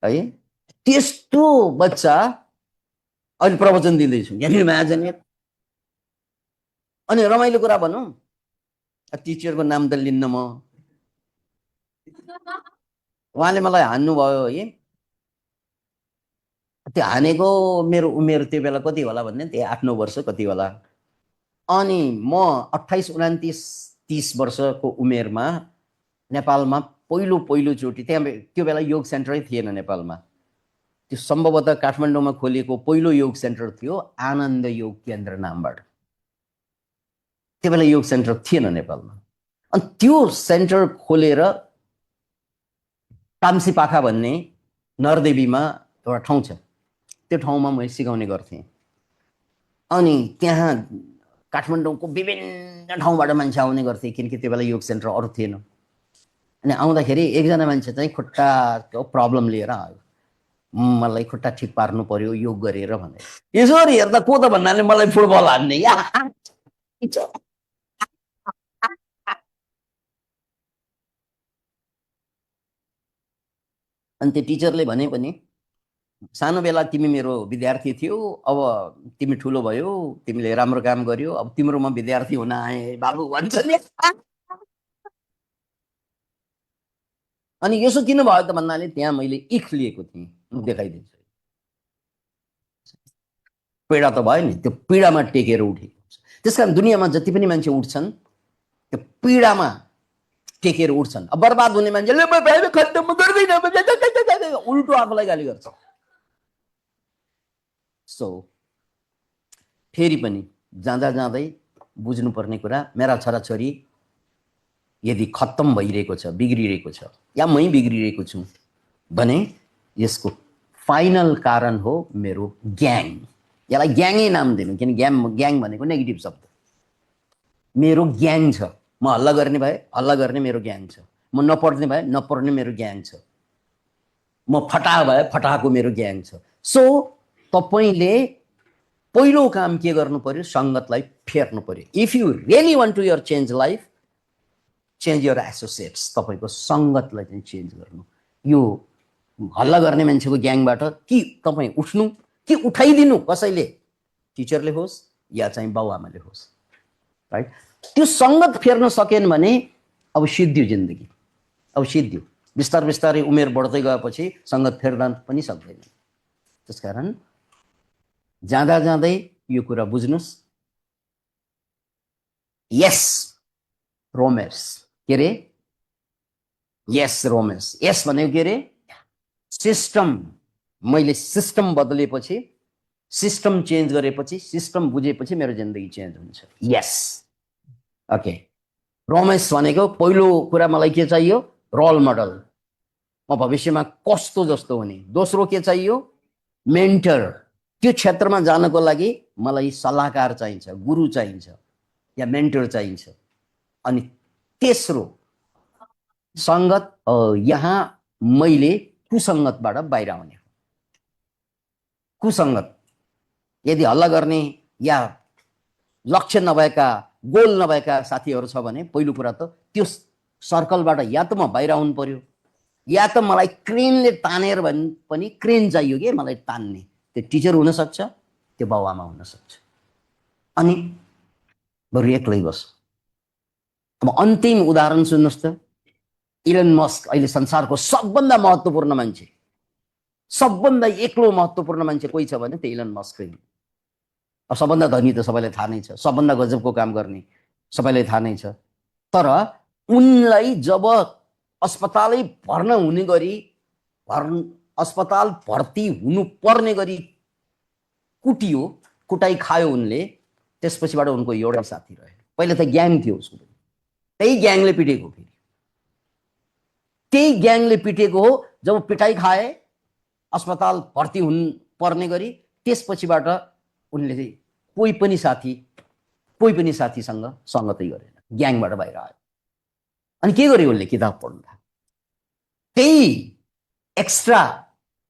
है त्यस्तो बच्चा अहिले प्रवचन दिँदैछु, इमेजिन। अनि रमाइलो कुरा भनौँ, टिचरको नाम त लिन्न म, उहाँले मलाई हान्नुभयो है। त्यो हानेको मेरो उमेर त्यो बेला कति होला भन्ने, त्यो 8-9 वर्ष कति होला। अनि म 28-29-30 वर्षको उमेरमा नेपालमा पहिलोचोटि, त्यहाँ त्यो बेला योग सेन्टरै थिएन नेपालमा, त्यो सम्भवतः काठमाडौँमा खोलिएको पहिलो योग सेन्टर थियो आनन्द योग केन्द्र नामबाट। त्यो बेला योग सेन्टर थिएन नेपालमा। अनि त्यो सेन्टर खोलेर तामसी पाखा भन्ने नरदेवीमा एउटा ठाउँ छ, त्यो ठाउँमा मैले सिकाउने गर्थेँ। अनि त्यहाँ काठमाडौँको विभिन्न ठाउँबाट मान्छे आउने गर्थे, किनकि त्यो बेला योग सेन्टर अरू थिएन। अनि आउँदाखेरि एकजना मान्छे चाहिँ खुट्टाको प्रब्लम लिएर आयो, मलाई खुट्टा ठिक पार्नु पर्यो योग गरेर भने। यसरी हेर्दा को त भन्नाले मलाई फुटबल हान्ने या। अनि त्यो टिचरले भने पनि, सानो बेला तिमी मेरो विद्यार्थी थियौ, अब तिमी ठुलो भयो, तिमीले राम्रो काम गर्यो, अब तिम्रोमा विद्यार्थी हुन आए बाबु भन्छ नि। अनि यसो किन भयो त भन्नाले त्यहाँ मैले इख लिएको थिएँ, म देखाइदिन्छु। पीडा त भयो नि, त्यो पीडामा टेकेर उठेको हुन्छ। त्यसकारण दुनियाँमा जति पनि मान्छे उठ्छन् त्यो पीडामा टेकेर उठ्छन्। अब बर्बाद हुने मान्छेले उल्टो आफूलाई गाली गर्छ। सो फेरि पनि जाँदा जाँदै बुझ्नुपर्ने कुरा, मेरा छोराछोरी यदि खत्तम भइरहेको छ, बिग्रिरहेको छ, या मै बिग्रिरहेको छु भने यसको फाइनल कारण हो मेरो ग्याङ। यसलाई ग्याङै नाम दिनु, किन ग्याङ भनेको नेगेटिभ शब्द। मेरो ग्याङ छ, म हल्ला गर्ने भए हल्ला गर्ने मेरो ग्याङ छ, म नपढ्ने भए नपढ्ने मेरो ग्याङ छ, म फटा भए फटाको मेरो ग्याङ छ। सो तपाईँले पहिलो काम के गर्नु पर्यो, सङ्गतलाई फेर्नु पर्यो। If you really want to your change life, change your associates. तपाईँको सङ्गतलाई चाहिँ चेन्ज गर्नु। यो हल्ला गर्ने मान्छेको ग्याङबाट कि तपाईँ उठ्नु, कि उठाइदिनु, कसैले, टिचरले होस् या चाहिँ बाउआमाले होस्, राइट। त्यो सङ्गत फेर्न सकेन भने अब सिद्धियो जिन्दगी, अब सिद्धियो। बिस्तार बिस्तारै उमेर बढ्दै गएपछि सङ्गत फेर्न पनि सक्दैन। त्यसकारण जाँदा जाँदै यो कुरा बुझ्नुस्। यस रोमेन्स के रे, यस रोमेन्स, यस भनेको के रे सिस्टम। मैले सिस्टम बदलेपछि, सिस्टम चेन्ज गरेपछि, सिस्टम बुझेपछि मेरो जिन्दगी चेन्ज हुन्छ। यस ओके। रोमेन्स भनेको पहिलो कुरा मलाई के चाहियो, रोल मोडल, म भविष्यमा कस्तो जस्तो हुने। दोस्रो के चाहियो, मेन्टर, त्यो क्षेत्रमा जानको लागि मलाई सल्लाहकार चाहिन्छ, गुरु चाहिन्छ या मेन्टर चाहिन्छ। अनि तेस्रो सङ्गत, यहाँ मैले कुसङ्गतबाट बाहिर आउने। कुसङ्गत यदि हल्ला गर्ने या लक्ष्य नभएका, गोल नभएका साथीहरू छ भने पहिलो कुरा त त्यो सर्कलबाट या त म बाहिर आउनु पर्यो, या त मलाई क्रेनले तानेर पनि क्रेन चाहियो कि मलाई तान्ने। त्यो टिचर हुनसक्छ, त्यो बाउआमा हुनसक्छ। अनि बरु एक्लै बस। अब अन्तिम उदाहरण सुन्नुहोस् त, इलन मस्क अहिले संसारको सबभन्दा महत्त्वपूर्ण मान्छे, सबभन्दा एक्लो महत्त्वपूर्ण मान्छे कोही छ भने त्यो इलन मस्क हो। अब सबभन्दा धनी त सबैलाई थाहा नै छ, सबभन्दा गजबको काम गर्ने सबैलाई थाहा नै छ। तर उनलाई जब अस्पतालै भर्ना हुने गरी, अस्पताल भर्ती हुनु पर्ने गरी कुटियो, कुटाइ खायो उनले, त्यसपछिबाट उनको एउटै साथी रह्यो। पहिले त ग्याङ थियो उसको, त्यही ग्याङले पिटेको, फेरि त्यही ग्याङले पिटेको हो। जब पिटाइ खाए, अस्पताल भर्ती हुनु पर्ने गरी, त्यसपछिबाट उनले चाहिँ कोही पनि साथीसँग सङ्गतै गरेन, ग्याङबाट बाहिर आयो। अनि के गर्यो उनले, किताब पढ्नु थाल्यो। त्यही एक्स्ट्रा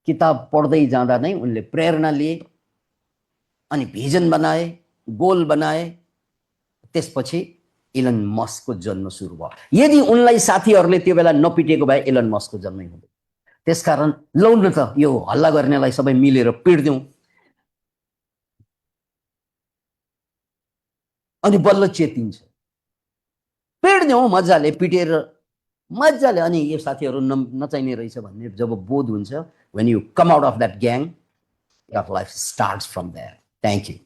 किताब पढ्दै जाँदा नै उनले प्रेरणा लिए, अनि भिजन बनाए, गोल बनाए। त्यसपछि इलन मस्कको जन्म सुरु भयो। यदि उनलाई साथीहरूले त्यो बेला नपिटेको भए इलन मस्कको जन्मै हुँदैन। त्यसकारण लौ न त यो हल्ला गर्नेलाई सबै मिलेर पिट्दिउँ, अनि बल्ल चेतिन्छ। पिट्दिउँ मजाले, पिटेर मजाले, अनि यो साथीहरू नचाहिने रहेछ भन्ने जब बोध हुन्छ, when you come out of that gang, your life starts from there. Thank you.